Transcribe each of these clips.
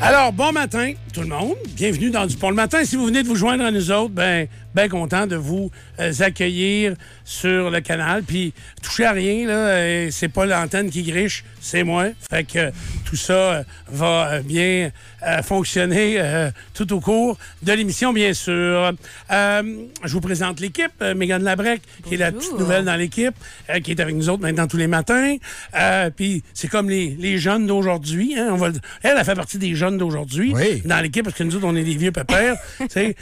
Alors, bon matin, tout le monde. Bienvenue dans Du Pont le matin. Si vous venez de vous joindre à nous autres, ben content de vous accueillir sur le canal. Puis, touchez à rien, là. C'est pas l'antenne qui griche, c'est moi. Fait que tout ça va bien fonctionner tout au cours de l'émission, bien sûr. Je vous présente l'équipe. Mégane Labrec, qui est la petite nouvelle dans l'équipe, qui est avec nous autres maintenant tous les matins. Puis, c'est comme les jeunes d'aujourd'hui. Hein, elle a fait partie des jeunes d'aujourd'hui dans l'équipe, parce que nous autres, on est des vieux pépères.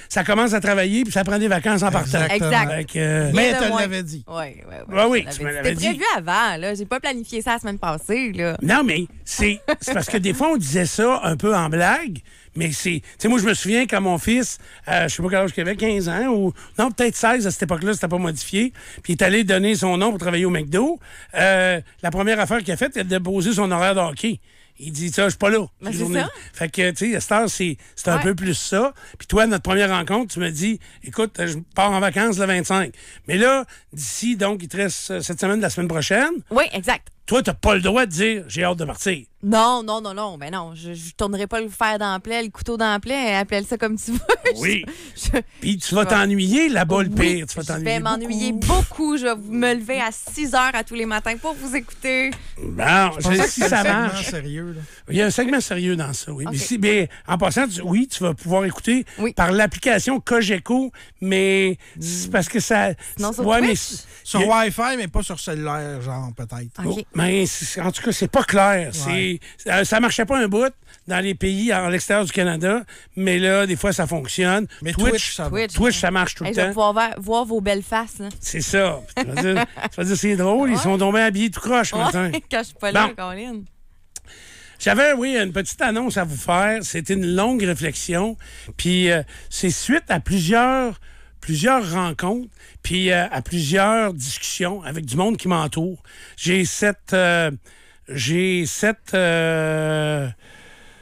Ça commence à travailler, puis ça prend des vacances en partant. Exact. Mais tu l'avais dit. Oui, tu me l'avais dit. C'était prévu avant, là. J'ai pas planifié ça la semaine passée, là. Non, mais c'est parce que des fois, on disait ça un peu en blague, mais c'est... Tu sais, moi, je me souviens quand mon fils, je sais pas quel âge qu'il avait, 15 ans, ou... Non, peut-être 16 à cette époque-là, c'était pas modifié, puis il est allé donner son nom pour travailler au McDo. La première affaire qu'il a faite, c'est de déposer son horaire de hockey. Il dit, ça, je suis pas là. Ben, c'est ça. Fait que, tu sais, à cette heure, c'est un peu plus ça. Puis toi, notre première rencontre, tu me dis, écoute, je pars en vacances le 25. Mais là, d'ici, donc, il te reste cette semaine, la semaine prochaine. Oui, exact. Toi, t'as pas le droit de dire, j'ai hâte de partir. Non. Ben non, je tournerai pas le fer dans la plaie, le couteau dans la plaie, appelle ça comme tu veux. Oui. Puis tu vas t'ennuyer là-bas, le pire. Tu vas t'ennuyer. Je vais m'ennuyer beaucoup. Je vais me lever à 6 heures à tous les matins pour vous écouter. Bon, si ça marche. Sérieux, là. Il y a un segment sérieux dans ça, oui. Okay. Mais bien, en passant, tu vas pouvoir écouter par l'application Cogeco, mais c'est parce que ça... Non, sur ouais, Twitch? Sur Wi-Fi, mais pas sur cellulaire, genre, peut-être. OK. Mais en tout cas, c'est pas clair. Ça marchait pas un bout dans les pays à l'extérieur du Canada, mais là, des fois, ça fonctionne. Mais Twitch, ça va. Twitch, ça marche tout le Je vais temps. pouvoir voir vos belles faces, là. C'est ça. Tu vas dire, c'est drôle, ils sont tombés habillés tout croche ce matin. Quand je suis pas là, Bon. Colin. J'avais, une petite annonce à vous faire. C'était une longue réflexion. Puis c'est suite à plusieurs rencontres, puis à plusieurs discussions avec du monde qui m'entoure. J'ai cette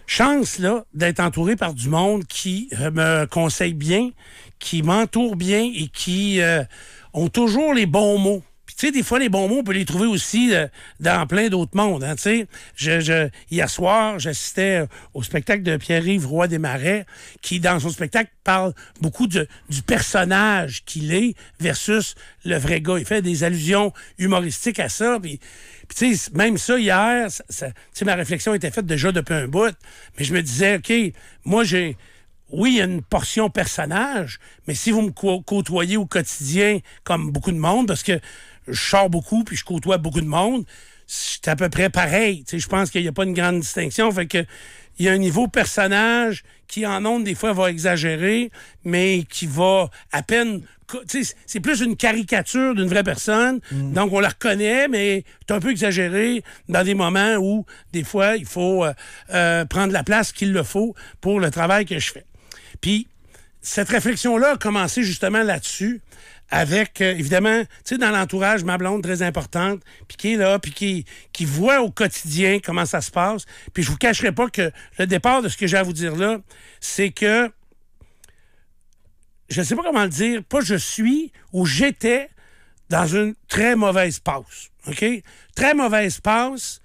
chance-là d'être entouré par du monde qui me conseille bien, qui m'entoure bien et qui ont toujours les bons mots. Tu sais, des fois, les bons mots, on peut les trouver aussi dans plein d'autres mondes. Hein, tu sais, hier soir, j'assistais au spectacle de Pierre-Yves Roy Desmarais, qui, dans son spectacle, parle beaucoup du personnage qu'il est versus le vrai gars. Il fait des allusions humoristiques à ça. Puis tu sais, même ça, hier, tu sais, ma réflexion était faite déjà depuis un bout, mais je me disais, OK, moi, oui, il y a une portion personnage, mais si vous me côtoyez au quotidien comme beaucoup de monde, parce que je sors beaucoup puis je côtoie beaucoup de monde, c'est à peu près pareil. Tu sais, je pense qu'il n'y a pas une grande distinction. Fait que il y a un niveau personnage qui, en ondes, des fois, va exagérer, mais qui va à peine... Tu sais, c'est plus une caricature d'une vraie personne. Donc, on la reconnaît, mais c'est un peu exagéré dans des moments où, des fois, il faut prendre la place qu'il le faut pour le travail que je fais. Puis, cette réflexion-là a commencé justement là-dessus, avec, évidemment, tu sais, dans l'entourage, ma blonde très importante, puis qui est là, puis qui voit au quotidien comment ça se passe. Puis je vous cacherai pas que le départ de ce que j'ai à vous dire là, c'est que, je sais pas comment le dire, pas je suis ou j'étais dans une très mauvaise passe, OK? Très mauvaise passe.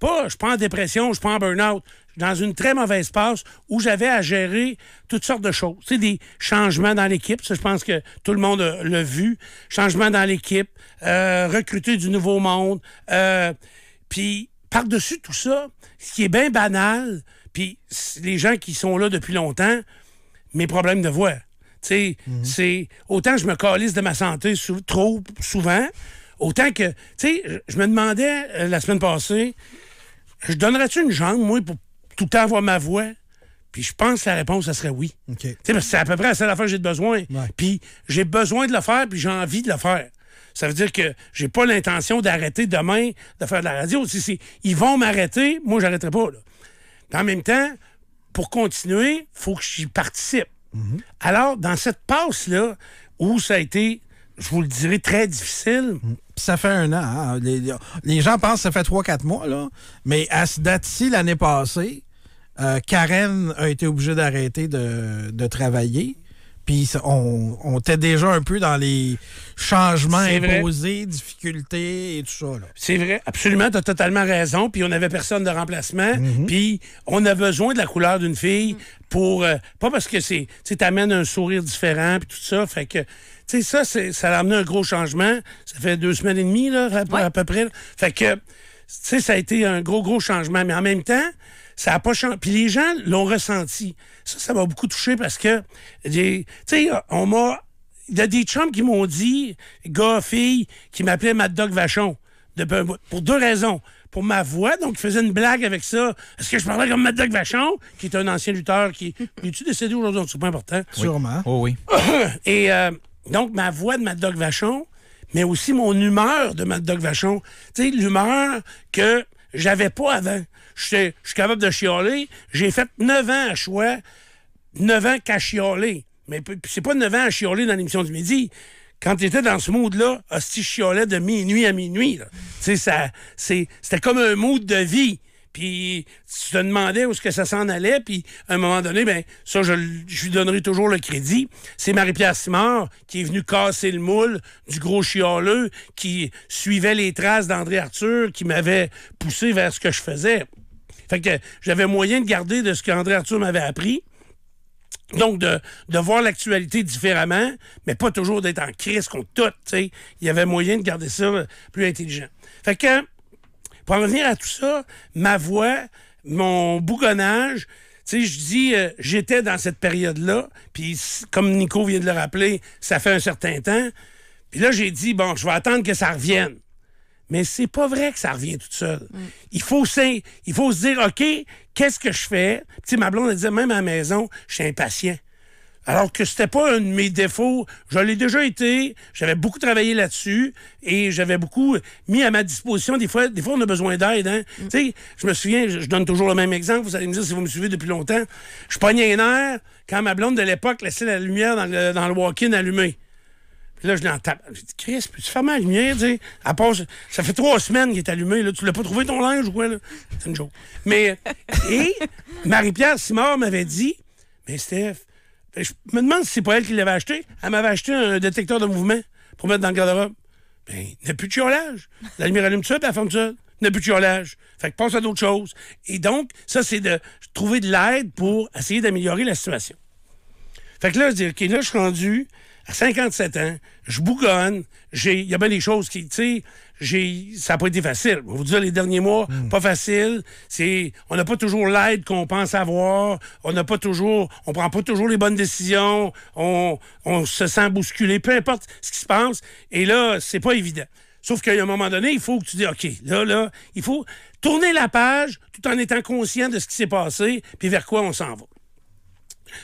Je suis pas en dépression, je suis pas en burn-out. Dans une très mauvaise passe où j'avais à gérer toutes sortes de choses. Tu sais, des changements dans l'équipe, ça, je pense que tout le monde l'a vu. Changements dans l'équipe, recruter du nouveau monde. Puis, par-dessus tout ça, ce qui est bien banal, puis les gens qui sont là depuis longtemps, mes problèmes de voix. Tu sais, c'est... Autant je me calisse de ma santé trop souvent, autant que... Tu sais, je me demandais la semaine passée, je donnerais-tu une jambe, moi, pour tout le temps avoir ma voix? Puis je pense que la réponse, ça serait oui. OK. Tu sais, parce que c'est à peu près la seule affaire que j'ai besoin. Ouais. Puis j'ai besoin de le faire, puis j'ai envie de le faire. Ça veut dire que j'ai pas l'intention d'arrêter demain de faire de la radio. Ils vont m'arrêter, moi, j'arrêterai pas. Là. En même temps, pour continuer, il faut que j'y participe. Alors, dans cette passe-là, où ça a été, je vous le dirais, très difficile... Puis ça fait 1 an. Hein? Les gens pensent que ça fait 3-4 mois, là. Mais à ce date-ci, l'année passée, Karen a été obligée d'arrêter de travailler Puis on était déjà un peu dans les changements C'est vrai. imposés, difficultés et tout ça. Là. C'est vrai, absolument, tu as totalement raison. Puis on n'avait personne de remplacement. Puis on a besoin de la couleur d'une fille pour... pas parce que tu t'amènes un sourire différent puis tout ça. Fait que, tu sais, ça a amené un gros changement. Ça fait 2 semaines et demie, là, à peu près. Là. Fait que, tu sais, ça a été un gros changement. Mais en même temps, ça n'a pas changé. Puis les gens l'ont ressenti. Ça m'a beaucoup touché parce que, tu sais, il y a des chums qui m'ont dit, gars, filles, qui m'appelaient Mad Dog Vachon. Pour 2 raisons. Pour ma voix, donc ils faisaient une blague avec ça. Est-ce que je parlais comme Mad Dog Vachon, qui est un ancien lutteur qui... Es-tu décédé aujourd'hui? C'est pas important. Sûrement. Oh oui. Et donc, ma voix de Mad Dog Vachon, mais aussi mon humeur de Mad Dog Vachon. Tu sais, l'humeur que j'avais pas avant. Je suis capable de chialer. J'ai fait 9 ans à choix, 9 ans qu'à chialer. Mais c'est pas 9 ans à chialer dans l'émission du midi. Quand tu étais dans ce mood-là, hostie, je chialais de minuit à minuit. Tu sais, c'était comme un mood de vie. Puis tu te demandais où est-ce que ça s'en allait, puis à un moment donné, ben ça, je lui donnerai toujours le crédit. C'est Marie-Pierre Simard qui est venue casser le moule du gros chialeux, qui suivait les traces d'André Arthur, qui m'avait poussé vers ce que je faisais. Fait que j'avais moyen de garder de ce qu'André Arthur m'avait appris. Donc, de voir l'actualité différemment, mais pas toujours d'être en crise contre tout, tu sais. Il y avait moyen de garder ça plus intelligent. Fait que, pour en revenir à tout ça, ma voix, mon bougonnage, tu sais, je dis, j'étais dans cette période-là, puis comme Nico vient de le rappeler, ça fait un certain temps. Puis là, j'ai dit, bon, je vais attendre que ça revienne. Mais c'est pas vrai que ça revient tout seul. Il faut se dire, OK, qu'est-ce que je fais? Tu sais, ma blonde, elle disait, même à la maison, je suis impatient. Alors que c'était pas un de mes défauts. Je l'ai déjà été. J'avais beaucoup travaillé là-dessus et j'avais beaucoup mis à ma disposition. Des fois, on a besoin d'aide. Hein? Tu sais, je me souviens, je donne toujours le même exemple. Vous allez me dire si vous me suivez depuis longtemps. Je pognais un air quand ma blonde de l'époque laissait la lumière dans le walk-in allumée. Puis là, je l'entends. J'ai dit, Chris, peux-tu fermer la lumière, tu sais? À part, ça fait 3 semaines qu'il est allumé, là. Tu l'as pas trouvé ton linge ou quoi, là? C'est une joke. Mais, et Marie-Pierre Simard m'avait dit, mais Steph, je me demande si c'est pas elle qui l'avait acheté. Elle m'avait acheté un détecteur de mouvement pour mettre dans le garde-robe. Ben, il n'y a plus de chiolage. La lumière allume ça, puis elle ferme ça. Il n'y a plus de chiolage. Fait que passe à d'autres choses. Et donc, ça, c'est de trouver de l'aide pour essayer d'améliorer la situation. Fait que là, je dis, OK, là, je suis rendu à 57 ans, je bougonne, il y a bien des choses qui, tu sais, ça n'a pas été facile. Je vais vous dire, les derniers mois, pas facile. On n'a pas toujours l'aide qu'on pense avoir. On prend pas toujours les bonnes décisions. On se sent bousculé, peu importe ce qui se passe. Et là, c'est pas évident. Sauf qu'à un moment donné, il faut que tu dis, OK, là, il faut tourner la page tout en étant conscient de ce qui s'est passé puis vers quoi on s'en va.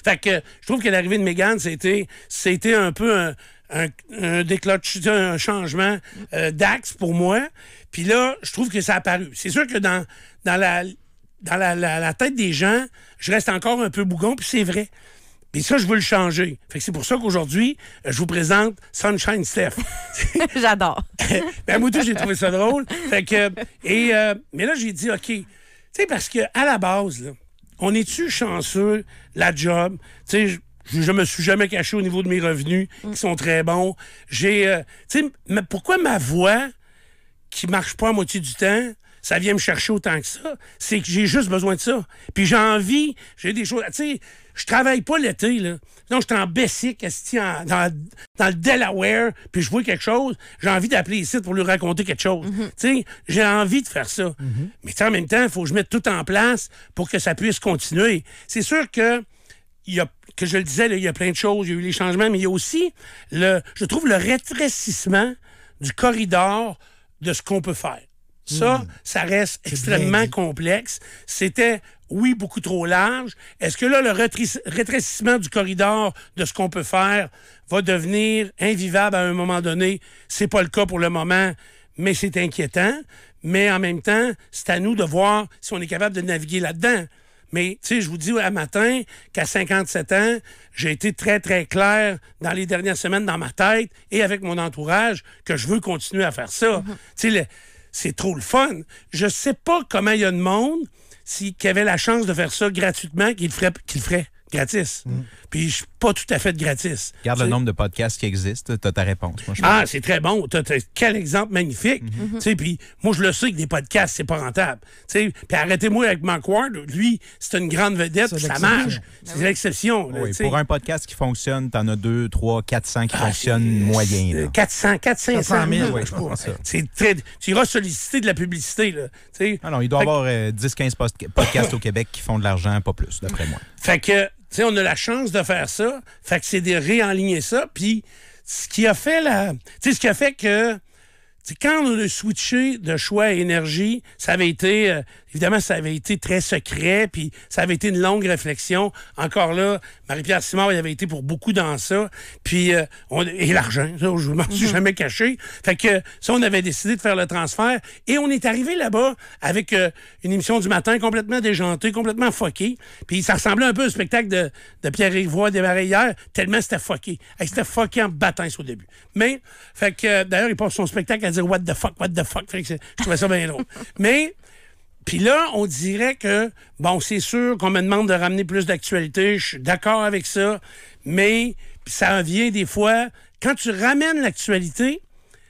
Fait que je trouve que l'arrivée de Mégane, c'était un peu un déclenche, un changement d'axe pour moi. Puis là, je trouve que ça a apparu. C'est sûr que dans la tête des gens, je reste encore un peu bougon, puis c'est vrai. Et ça, je veux le changer. Fait que c'est pour ça qu'aujourd'hui, je vous présente Sunshine Steph. J'adore. Ben, moi, tout, j'ai trouvé ça drôle. Fait que, mais là, j'ai dit, OK. Tu sais, parce que à la base, là, on est-tu chanceux, la job? Tu sais, je me suis jamais caché au niveau de mes revenus, qui sont très bons. Tu sais, pourquoi ma voix, qui marche pas à moitié du temps, ça vient me chercher autant que ça? C'est que j'ai juste besoin de ça. Puis j'ai des choses... Tu sais, je travaille pas l'été, là. Non, je suis en Bessic, dans le Delaware, puis je vois quelque chose, j'ai envie d'appeler ici pour lui raconter quelque chose. Tu sais, j'ai envie de faire ça. Mais en même temps, il faut que je mette tout en place pour que ça puisse continuer. C'est sûr que que je le disais, là, il y a plein de choses, il y a eu les changements, mais il y a aussi, je trouve, le rétrécissement du corridor de ce qu'on peut faire. Ça reste extrêmement complexe. C'était, oui, beaucoup trop large. Est-ce que là, le rétrécissement du corridor de ce qu'on peut faire va devenir invivable à un moment donné? C'est pas le cas pour le moment, mais c'est inquiétant. Mais en même temps, c'est à nous de voir si on est capable de naviguer là-dedans. Mais, tu sais, je vous dis un matin qu'à 57 ans, j'ai été très, très clair dans les dernières semaines dans ma tête et avec mon entourage que je veux continuer à faire ça. Tu sais, c'est trop le fun. Je sais pas comment il y a de monde qui avait la chance de faire ça gratuitement, qu'il le ferait. gratis. Puis je suis pas tout à fait gratis. Regarde le nombre de podcasts qui existent, tu as ta réponse. Moi, c'est très bon. Quel exemple magnifique. Puis moi, je le sais que des podcasts, c'est pas rentable. Puis arrêtez-moi avec Mark Ward. Lui, c'est une grande vedette, puis ça marche. C'est l'exception. Oui, pour un podcast qui fonctionne, tu en as 2, 3, 400 qui fonctionnent moyen. Là. 400, 500 000. Oui, je pense ça. Tu iras solliciter de la publicité. Là, non, il doit y avoir 10-15 podcasts au Québec qui font de l'argent, pas plus, d'après moi. Fait que, on a la chance de faire ça. Fait que c'est de réaligner ça. Puis, ce qui a fait que, quand on a switché de choix à énergie, ça avait été, évidemment, ça avait été très secret, puis ça avait été une longue réflexion. Encore là, Marie-Pierre Simard, il avait été pour beaucoup dans ça. Puis, et l'argent, ça, je ne m'en suis jamais caché. Fait que, ça, on avait décidé de faire le transfert. Et on est arrivé là-bas avec une émission du matin complètement déjantée, complètement fuckée. Puis, ça ressemblait un peu au spectacle de Pierre-Yves Roy démarré hier, tellement c'était fucké. C'était fucké en battant au début. Mais, fait que, d'ailleurs, il passe son spectacle à dire what the fuck. Fait que je trouvais ça bien drôle. Mais, puis là, on dirait que, bon, c'est sûr qu'on me demande de ramener plus d'actualité, je suis d'accord avec ça, mais ça vient des fois, quand tu ramènes l'actualité,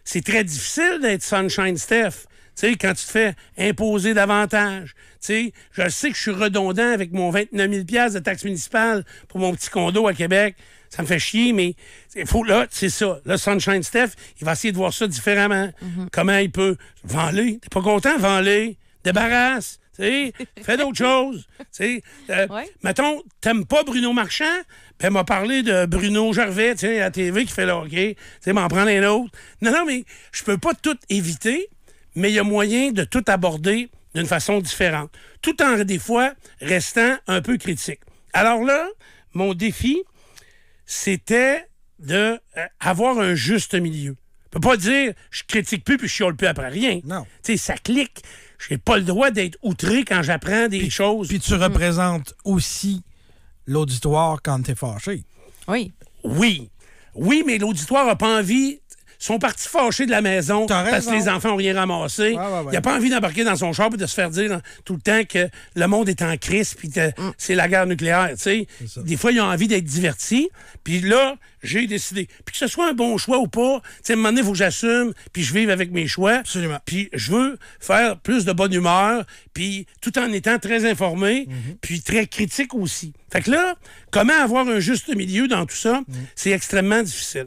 c'est très difficile d'être Sunshine Steph. Tu sais, quand tu te fais imposer davantage. Tu sais, je sais que je suis redondant avec mon 29 000 de taxe municipale pour mon petit condo à Québec. Ça me fait chier, mais là, c'est ça. Là, Sunshine Steph, il va essayer de voir ça différemment. Comment il peut. Vends-les. T'es pas content? Vends-les. Débarrasse. Fais d'autres choses. Mettons, t'aimes pas Bruno Marchand? Puis elle m'a parlé de Bruno Gervais, à la TV, qui fait le hockey. M'en prendre un autre. Non, mais je peux pas tout éviter, mais il y a moyen de tout aborder d'une façon différente. Tout en, des fois, restant un peu critique. Alors là, mon défi, c'était d'avoir un juste milieu. Je peux pas dire je critique plus puis je chiale plus après rien. Non. Ça clique. J'ai pas le droit d'être outré quand j'apprends des choses. Puis tu représentes aussi l'auditoire quand t'es fâché. Oui. Oui, mais l'auditoire n'a pas envie. Ils sont partis fâchés de la maison parce que les enfants n'ont rien ramassé. Il n'a pas envie d'embarquer dans son char et de se faire dire tout le temps que le monde est en crise puis que c'est la guerre nucléaire. Des fois, ils ont envie d'être divertis. Puis là, j'ai décidé. Puis que ce soit un bon choix ou pas, à un moment donné, il faut que j'assume puis je vive avec mes choix. Absolument. Puis je veux faire plus de bonne humeur puis tout en étant très informé puis très critique aussi. Fait que là, comment avoir un juste milieu dans tout ça, c'est extrêmement difficile.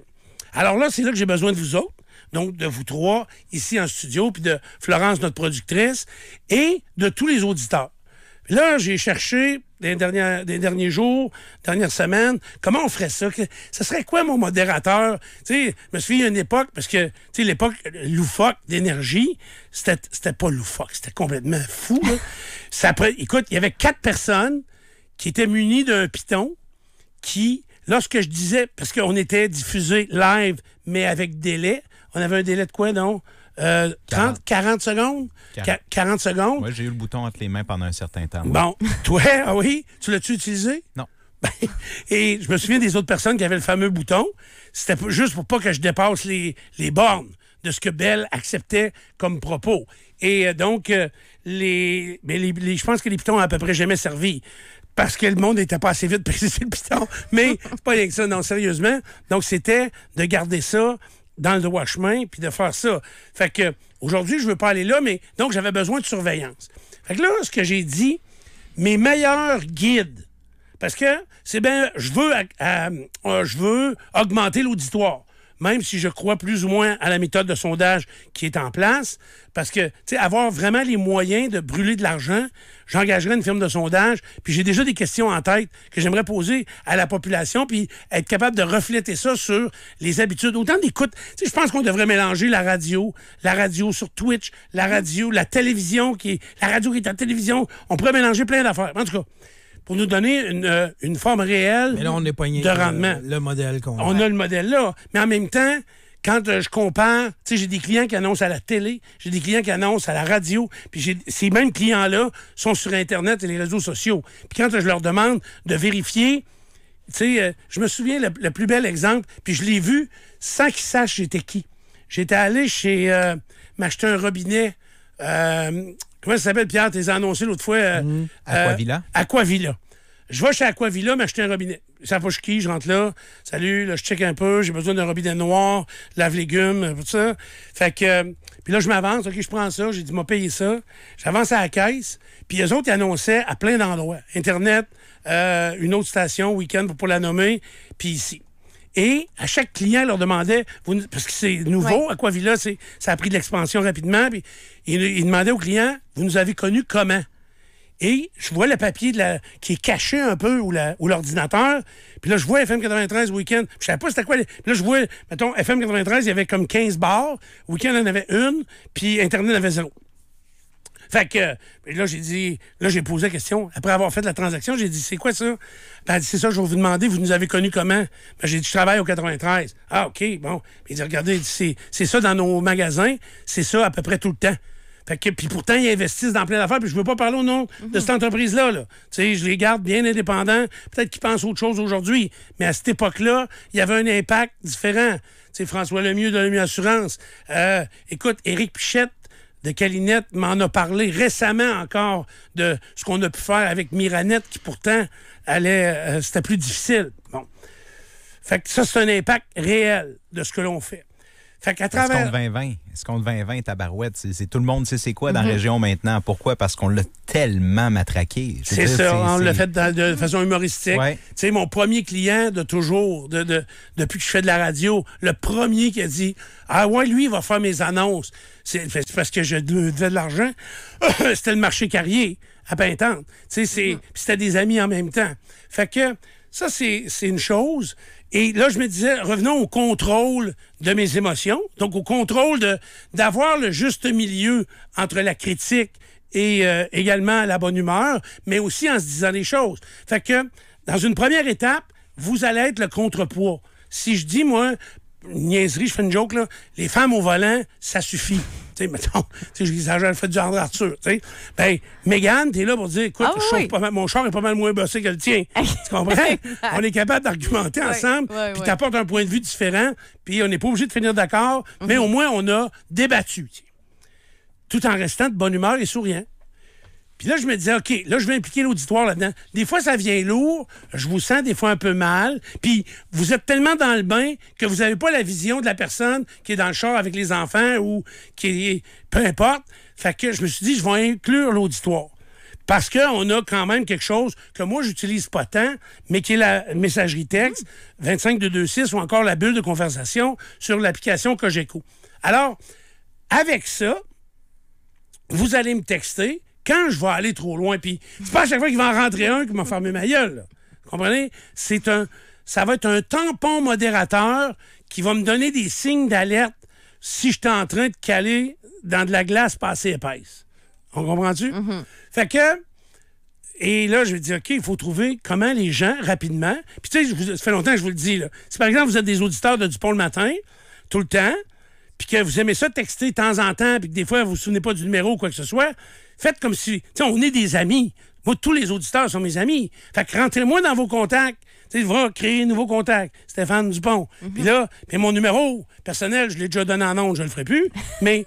Alors là, c'est là que j'ai besoin de vous autres, donc de vous trois ici en studio, puis de Florence, notre productrice, et de tous les auditeurs. Puis là, j'ai cherché des derniers jours, dernières semaines, comment on ferait ça? Ce serait quoi mon modérateur? Tu sais, je me souviens d'une époque, parce que, tu sais, l'époque loufoque d'énergie, c'était pas loufoque, c'était complètement fou, là. Écoute, il y avait 4 personnes qui étaient munies d'un piton qui... Lorsque je disais, parce qu'on était diffusé live, mais avec délai, on avait un délai de quoi, non? 40 secondes? 40 secondes? Moi, j'ai eu le bouton entre les mains pendant un certain temps. Bon, toi, ah oui? Tu l'as-tu utilisé? Non. Et je me souviens des autres personnes qui avaient le fameux bouton. C'était juste pour pas que je dépasse les bornes de ce que Bell acceptait comme propos. Et donc, je pense que les pitons n'ont à peu près jamais servi. Parce que le monde n'était pas assez vite pour préciser le piton. Mais c'est pas rien que ça, non, sérieusement. Donc, c'était de garder ça dans le droit chemin puis de faire ça. Fait que aujourd'hui, je veux pas aller là, mais donc, j'avais besoin de surveillance. Fait que là, ce que j'ai dit, mes meilleurs guides, parce que c'est bien, je veux augmenter l'auditoire. Même si je crois plus ou moins à la méthode de sondage qui est en place, parce que, tu sais, avoir vraiment les moyens de brûler de l'argent, j'engagerais une firme de sondage, puis j'ai déjà des questions en tête que j'aimerais poser à la population, puis être capable de refléter ça sur les habitudes. Autant d'écoute, tu sais, je pense qu'on devrait mélanger la radio sur Twitch, la radio, la télévision, la radio qui est en télévision, on pourrait mélanger plein d'affaires. En tout cas, pour nous donner une forme réelle mais là, on est poigné de rendement. Le modèle qu'on a. On a le modèle là. Mais en même temps, quand je compare, tu sais, j'ai des clients qui annoncent à la télé, j'ai des clients qui annoncent à la radio, puis ces mêmes clients-là sont sur Internet et les réseaux sociaux. Puis quand je leur demande de vérifier, tu sais, je me souviens, le plus bel exemple, puis je l'ai vu sans qu'ils sachent j'étais qui. J'étais allé chez m'acheter un robinet. Comment ça s'appelle, Pierre? Tu les as annoncé l'autre fois. Aquavilla. Aquavilla. Je vais chez Aquavilla m'acheter un robinet. Ça pas qui, je rentre là. Salut, là, je check un peu. J'ai besoin d'un robinet noir, lave-légumes, tout ça. Fait que, puis là, je m'avance. OK, je prends ça. J'ai dit, m'a payé ça. J'avance à la caisse. Puis eux autres, ils annonçaient à plein d'endroits. Internet, une autre station, week-end, pour pas la nommer, puis ici. Et à chaque client, leur demandait, parce que c'est nouveau, Aquavilla, ça a pris de l'expansion rapidement, puis il demandait aux clients, vous nous avez connus comment? Et je vois le papier qui est caché un peu ou l'ordinateur. Puis là, je vois FM 93 Week-end. Je savais pas c'était quoi. Puis là, je vois, mettons, FM 93, il y avait comme 15 bars. Week-end, il en avait une. Puis Internet, il en avait 0. Fait que là, j'ai posé la question. Après avoir fait la transaction, j'ai dit, c'est quoi ça? Ben, elle dit, c'est ça, je vais vous demander, vous nous avez connus comment? Ben, j'ai dit, je travaille au 93. Ah, OK, bon. Puis il dit, regardez, c'est ça dans nos magasins. C'est ça à peu près tout le temps. Fait que, puis pourtant, ils investissent dans plein d'affaires, puis je veux pas parler au nom de cette entreprise-là. Là. Tu sais, je les garde bien indépendants. Peut-être qu'ils pensent autre chose aujourd'hui. Mais à cette époque-là, il y avait un impact différent. Tu sais, François Lemieux de Lemieux Assurance. Écoute, Éric Pichette de Calinette m'en a parlé récemment encore de ce qu'on a pu faire avec Miranette, qui pourtant c'était plus difficile. Bon. Fait que ça, c'est un impact réel de ce que l'on fait. Fait qu'à travers... Est-ce qu'on 2020, tabarouette? C'est tout le monde sait c'est quoi dans la région maintenant. Pourquoi? Parce qu'on l'a tellement matraqué. C'est ça, on l'a fait de façon humoristique. Ouais. Tu sais, mon premier client de toujours, depuis que je fais de la radio, le premier qui a dit « Ah ouais, lui, il va faire mes annonces. » C'est parce que je devais de l'argent. C'était le marché Carrier à Pintante. Tu sais, puis c'était des amis en même temps. Fait que ça, c'est une chose. Et là, je me disais, revenons au contrôle de mes émotions, donc au contrôle d'avoir le juste milieu entre la critique et également la bonne humeur, mais aussi en se disant les choses. Fait que, dans une première étape, vous allez être le contrepoids. Si je dis, moi, une niaiserie, je fais une joke, là, les femmes au volant, ça suffit. Tu sais, mettons, j'exagère, je fais du André Arthur, tu sais. Ben, Mégane, t'es là pour dire, écoute, mon char est pas mal moins bossé que le tien. Tu comprends? On est capable d'argumenter ensemble, puis t'apportes un point de vue différent, puis on n'est pas obligé de finir d'accord, mais au moins, on a débattu, t'sais. Tout en restant de bonne humeur et souriant. Puis là, je me disais, OK, là, je vais impliquer l'auditoire là-dedans. Des fois, ça vient lourd. Je vous sens des fois un peu mal. Puis vous êtes tellement dans le bain que vous n'avez pas la vision de la personne qui est dans le char avec les enfants ou qui est... Peu importe. Fait que je me suis dit, je vais inclure l'auditoire. Parce qu'on a quand même quelque chose que moi, j'utilise pas tant, mais qui est la messagerie texte 25226 ou encore la bulle de conversation sur l'application Cogeco. Alors, avec ça, vous allez me texter quand je vais aller trop loin. Puis c'est pas à chaque fois qu'il va en rentrer un qui m'a fermé ma gueule. Là. Vous comprenez? Ça va être un tampon modérateur qui va me donner des signes d'alerte si je suis en train de caler dans de la glace pas assez épaisse. On comprend-tu? Fait que, et là, je vais dire, OK, il faut trouver comment les gens, rapidement, puis tu sais, ça fait longtemps que je vous le dis, là. Si par exemple, vous êtes des auditeurs de Dupont le matin, tout le temps, puis que vous aimez ça texter de temps en temps, puis que des fois, vous vous souvenez pas du numéro ou quoi que ce soit, faites comme si, tu sais, on est des amis. Moi, tous les auditeurs sont mes amis. Fait que rentrez-moi dans vos contacts. Tu sais, va créer un nouveau contact. Stéphane Dupont. Puis là, mon numéro personnel, je l'ai déjà donné en ondes, je le ferai plus. Mais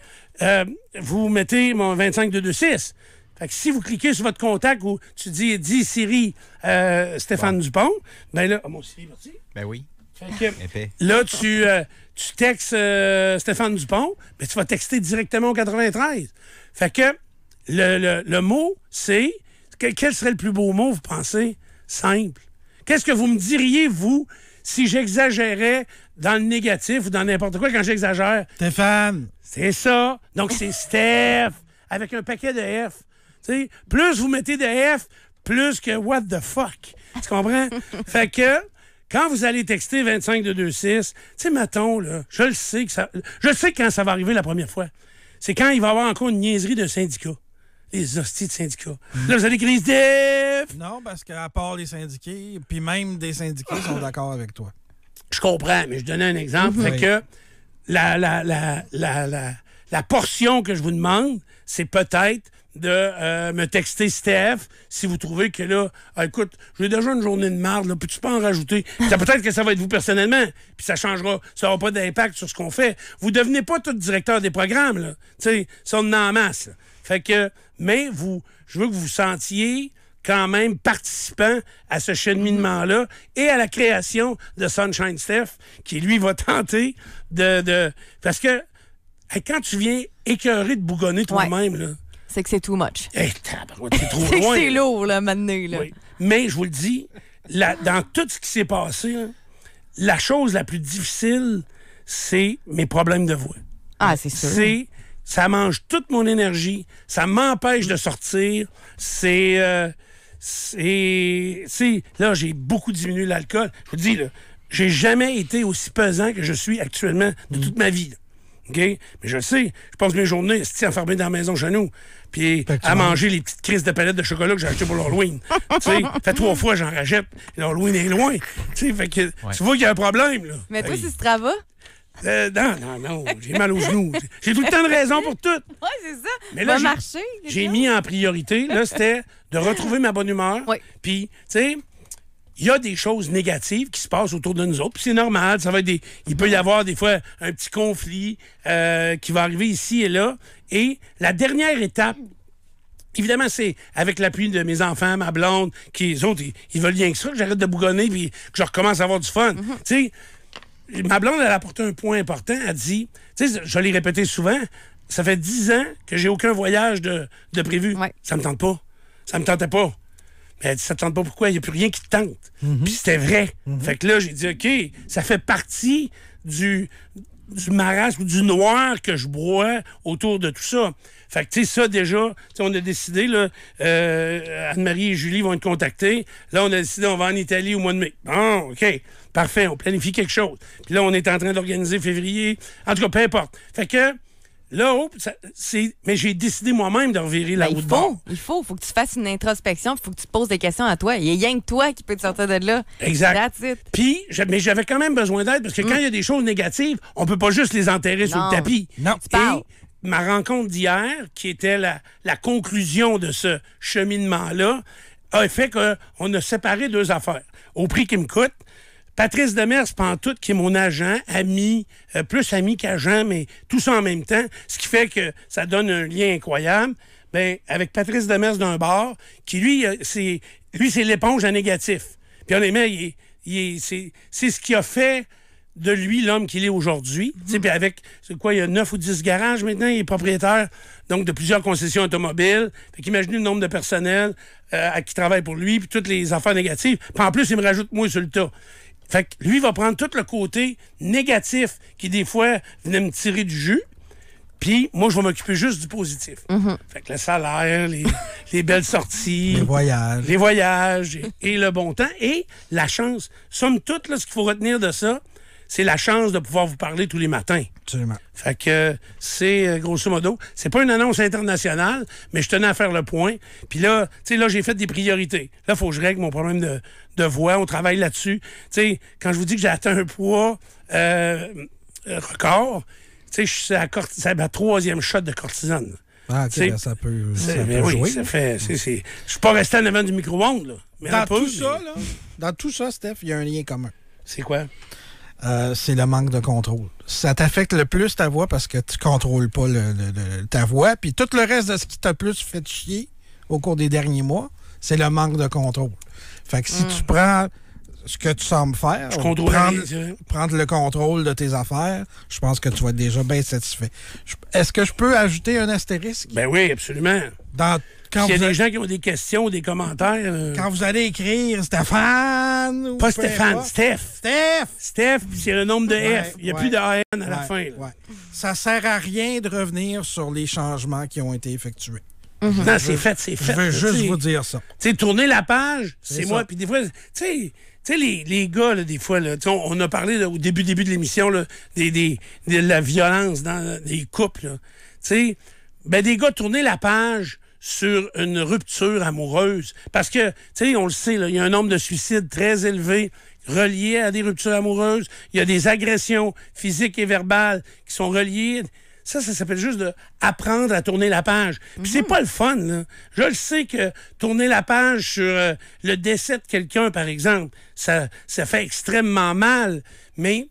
vous mettez mon 25226. Fait que si vous cliquez sur votre contact où tu dis Siri Stéphane Dupont, ben là, mon Siri est parti. Ben oui. Fait que, là, tu textes Stéphane Dupont, ben tu vas texter directement au 93. Fait que le mot, c'est... Quel serait le plus beau mot, vous pensez? Simple. Qu'est-ce que vous me diriez, vous, si j'exagérais dans le négatif ou dans n'importe quoi quand j'exagère? Stéphane. C'est ça. Donc, c'est Steph, avec un paquet de F. T'sais, plus vous mettez de F, plus que what the fuck. Tu comprends? Fait que, quand vous allez texter 25226, tu sais, mettons, là, je sais quand ça va arriver la première fois. C'est quand il va y avoir encore une niaiserie d'un syndicat. Les hosties de syndicats. Là, vous allez crier Steph! Non, parce qu'à part les syndiqués, puis même des syndiqués sont d'accord avec toi. Je comprends, mais je donnais un exemple. Fait que la portion que je vous demande, c'est peut-être de me texter Steph si vous trouvez que là, écoute, j'ai déjà une journée de marde, là, peux-tu pas en rajouter? Peut-être que ça va être vous personnellement, puis ça changera, ça n'aura pas d'impact sur ce qu'on fait. Vous devenez pas tout directeur des programmes, là. Tu sais, ça, on en masse, là. Fait que, mais je veux que vous sentiez quand même participant à ce cheminement-là et à la création de Sunshine Steph, qui, lui, va tenter de... Parce que quand tu viens écœurer de bougonner toi-même, là... C'est que c'est too much. Hey, tabarouette, c'est trop C'est que loin. c'est lourd, là, maintenant, là. Oui. Mais je vous le dis, dans tout ce qui s'est passé, là, la chose la plus difficile, c'est mes problèmes de voix. Ah, c'est sûr. Ça mange toute mon énergie, ça m'empêche de sortir. Là, j'ai beaucoup diminué l'alcool. Je vous dis, là, j'ai jamais été aussi pesant que je suis actuellement de toute ma vie. Là. OK? Mais je le sais, je passe mes journées enfermé dans la maison chez nous, puis à manger les petites crises de palettes de chocolat que j'ai achetées pour l'Halloween. Fait 3 fois, j'en rachète. L'Halloween est loin. Fait que, tu vois qu'il y a un problème. Là. Mais toi, c'est Strava? Non, j'ai mal aux genoux. J'ai tout le temps de raison pour tout. Oui, c'est ça. Mais là, marcher. j'ai mis en priorité, là, c'était de retrouver ma bonne humeur. Oui. Puis, tu sais, il y a des choses négatives qui se passent autour de nous autres. Puis c'est normal. Il peut y avoir des fois un petit conflit qui va arriver ici et là. Et la dernière étape, évidemment, c'est avec l'appui de mes enfants, ma blonde, qui, les autres, ils veulent rien que ça, que j'arrête de bougonner puis que je recommence à avoir du fun. Tu sais, ma blonde, elle a apporté un point important. Elle dit, tu sais, je l'ai répété souvent, ça fait 10 ans que j'ai aucun voyage de prévu. Ouais. Ça me tente pas. Ça me tentait pas. Mais elle dit, ça te tente pas pourquoi? Il n'y a plus rien qui te tente. Puis c'était vrai. Fait que là, j'ai dit, OK, ça fait partie du marasme ou du noir que je broie autour de tout ça. Fait que, tu sais, ça, déjà, on a décidé, là, Anne-Marie et Julie vont être contactées. Là, on a décidé, on va en Italie au mois de mai. Bon, OK, parfait, on planifie quelque chose. Puis là, on est en train d'organiser février. En tout cas, peu importe. Fait que, là, mais j'ai décidé moi-même de revirer la route de bord. Il faut que tu fasses une introspection, il faut que tu te poses des questions à toi. Il y a rien que toi qui peut te sortir de là. Exact. That's it. Puis, mais j'avais quand même besoin d'aide parce que quand il y a des choses négatives, on peut pas juste les enterrer sur le tapis. Non. Tu parles. Et ma rencontre d'hier, qui était la conclusion de ce cheminement-là, a fait qu'on a séparé 2 affaires. Au prix qui me coûte, Patrice Demers, pantoute, qui est mon agent, ami, plus ami qu'agent, mais tout ça en même temps, ce qui fait que ça donne un lien incroyable. Ben, avec Patrice Demers d'un bord, qui lui, c'est l'éponge à négatif. Puis honnêtement, c'est ce qui a fait de lui l'homme qu'il est aujourd'hui. Tu sais, puis avec, il y a 9 ou 10 garages maintenant, il est propriétaire donc de plusieurs concessions automobiles. Fait qu'imaginez le nombre de personnel qui travaille pour lui, puis toutes les affaires négatives. Puis en plus, il me rajoute moi sur le tas. Fait que lui va prendre tout le côté négatif qui, des fois, venait me tirer du jus. Puis moi, je vais m'occuper juste du positif. Fait que le salaire, les belles sorties. Les voyages. Et le bon temps. Et la chance. Somme toute, là, ce qu'il faut retenir de ça, c'est la chance de pouvoir vous parler tous les matins. Absolument. Fait que c'est, grosso modo, c'est pas une annonce internationale, mais je tenais à faire le point. Puis là, tu sais, là, j'ai fait des priorités. Là, il faut que je règle mon problème de voix. On travaille là-dessus. Tu sais, quand je vous dis que j'ai atteint un poids record, tu sais, c'est ma 3e shot de cortisone. Ah, OK, ben, ça peut oui, jouer. ça fait... Je suis pas resté en avant du micro-ondes, là. Mais Dans tout ça, Steph, il y a un lien commun. C'est quoi? C'est le manque de contrôle. Ça t'affecte le plus ta voix parce que tu contrôles pas ta voix. Puis tout le reste de ce qui t'a plus fait chier au cours des derniers mois, c'est le manque de contrôle. Fait que si tu prends ce que tu sembles faire, prendre le contrôle de tes affaires, je pense que tu vas être déjà bien satisfait. Est-ce que je peux ajouter un astérisque? Ben oui, absolument. S'il y a des gens qui ont des questions ou des commentaires... Quand vous allez écrire Stéphane... Pas Stéphane, Steph. Steph, puis c'est le nombre de F. Il n'y a plus de AN à la fin. Là. Ça sert à rien de revenir sur les changements qui ont été effectués. Non, c'est fait. Je veux juste vous dire ça. Tu sais, tourner la page, c'est moi. Puis des fois, tu sais, les gars, là, des fois, là, on a parlé là, au début de l'émission là, de la violence dans les couples. Tu sais, ben des gars, tourner la page sur une rupture amoureuse. Parce que, tu sais, on le sait, il y a un nombre de suicides très élevé reliés à des ruptures amoureuses. Il y a des agressions physiques et verbales qui sont reliées. Ça s'appelle juste apprendre à tourner la page. Puis c'est pas le fun, là. Je le sais que tourner la page sur le décès de quelqu'un, par exemple, ça fait extrêmement mal. Mais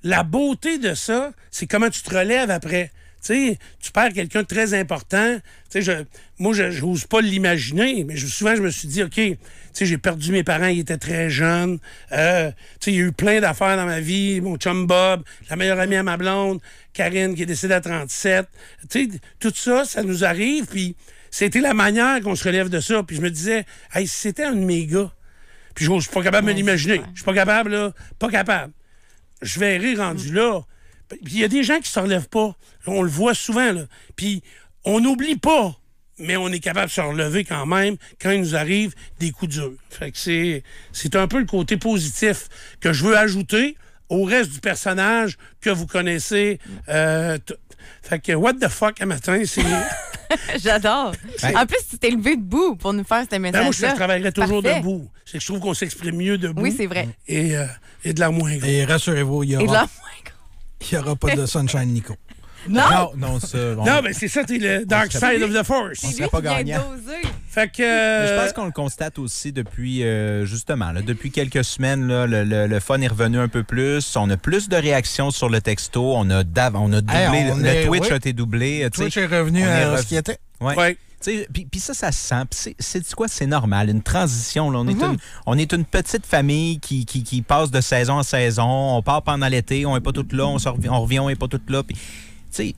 la beauté de ça, c'est comment tu te relèves après. Tu sais, tu perds quelqu'un de très important. Tu sais, moi, je n'ose pas l'imaginer, mais souvent, je me suis dit, OK, tu sais, j'ai perdu mes parents, ils étaient très jeunes. Tu sais, il y a eu plein d'affaires dans ma vie. Mon chum Bob, la meilleure amie à ma blonde, Karine, qui est décédée à 37. Tu sais, tout ça, ça nous arrive, puis c'était la manière qu'on se relève de ça. Puis je me disais, hey, si c'était un de mes gars, puis je suis pas capable de me l'imaginer. Je suis pas capable, là, pas capable. Je verrai rendu là. Puis il y a des gens qui se relèvent pas. On le voit souvent, là. Puis on n'oublie pas, mais on est capable de se relever quand même quand il nous arrive des coups durs. Fait que c'est un peu le côté positif que je veux ajouter au reste du personnage que vous connaissez. Fait que what the fuck, un matin, c'est... J'adore. En plus, tu t'es levé debout pour nous faire ce message-là. Moi, je travaillerais toujours Parfait. debout. C'est que je trouve qu'on s'exprime mieux debout. Oui, c'est vrai. Et de la moins gros. Et rassurez-vous, il Et n'y là, aura pas de Sunshine Nico. non! Non, ça. Non, mais c'est ça, t'es le dark side of the force. On C'est serait lui pas qui vient gagnant. doser. Fait que... Mais je pense qu'on le constate aussi depuis, justement, là, depuis quelques semaines, là, le fun est revenu un peu plus. On a plus de réactions sur le texto. On a doublé. Le Twitch a été doublé. tu sais. Twitch est revenu à ce qui était. Ouais. Puis ça se sent. Puis c'est quoi? C'est normal. Une transition. Là. On est une petite famille qui passe de saison en saison. On part pendant l'été. On n'est pas tout là. On revient, on n'est pas tout là. Puis, tu sais,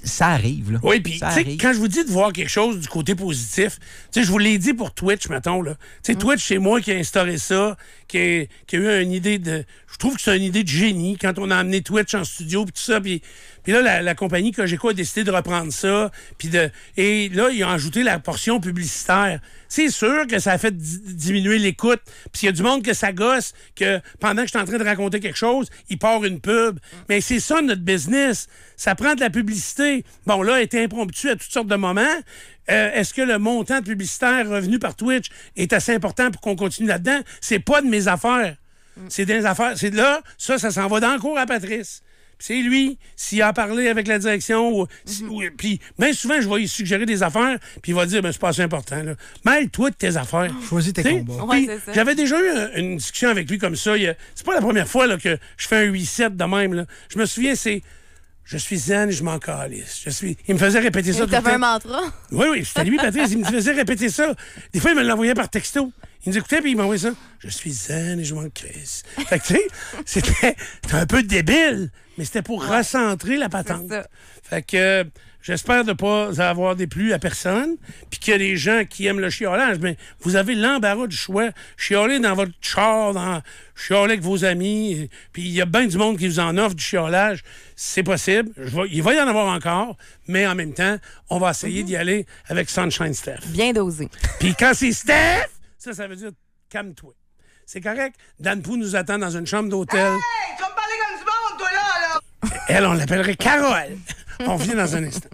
ça arrive. Là. Oui, puis, tu sais, quand je vous dis de voir quelque chose du côté positif, tu sais, je vous l'ai dit pour Twitch, mettons, là. Tu sais, Twitch, c'est moi qui ai instauré ça, qui a eu une idée de... Je trouve que c'est une idée de génie quand on a amené Twitch en studio, puis tout ça, puis là, la compagnie Cogeco a décidé de reprendre ça, et là, ils ont ajouté la portion publicitaire. C'est sûr que ça a fait diminuer l'écoute, puis il y a du monde que ça gosse, que pendant que je suis en train de raconter quelque chose, il part une pub. Mais c'est ça, notre business. Ça prend de la publicité. Bon, là, elle a été impromptue à toutes sortes de moments. Est-ce que le montant de publicitaire revenu par Twitch est assez important pour qu'on continue là-dedans? C'est pas de mes affaires. C'est des affaires. C'est de là, ça s'en va dans le cours à Patrice. C'est lui, s'il a parlé avec la direction, puis bien souvent, je vais lui suggérer des affaires, puis il va dire, c'est pas assez important. Là. Mêle-toi de tes affaires. Choisis tes T'sais, combats. Ouais, c'est ça. J'avais déjà eu une discussion avec lui comme ça. C'est pas la première fois là, que je fais un 8-7 de même. Là. Je me souviens, c'est... Je suis zen et je m'en calisse. Il me faisait répéter ça tout le T'avais un temps. mantra? Oui, c'était lui, Patrice. Il me faisait répéter ça. Des fois, il me l'envoyait par texto. Il nous écoutait, puis il m'envoyait ça. Je suis zen et je m'en crisse. Fait que, tu sais, c'était un peu débile, mais c'était pour recentrer la patente. C'est ça. Fait que j'espère ne pas avoir déplu à personne, puis qu'il y a des gens qui aiment le chiolage, mais vous avez l'embarras du choix. Chioler dans votre char, chioler avec vos amis, puis il y a bien du monde qui vous en offre du chiolage. C'est possible. Il va y en avoir encore, mais en même temps, on va essayer d'y aller avec Sunshine Steph. Bien dosé. Puis quand c'est Steph, ça veut dire calme-toi. C'est correct. Dan Pou nous attend dans une chambre d'hôtel. Hey, tu vas me parler comme du monde, toi, là! Elle, on l'appellerait Carole. On revient dans un instant.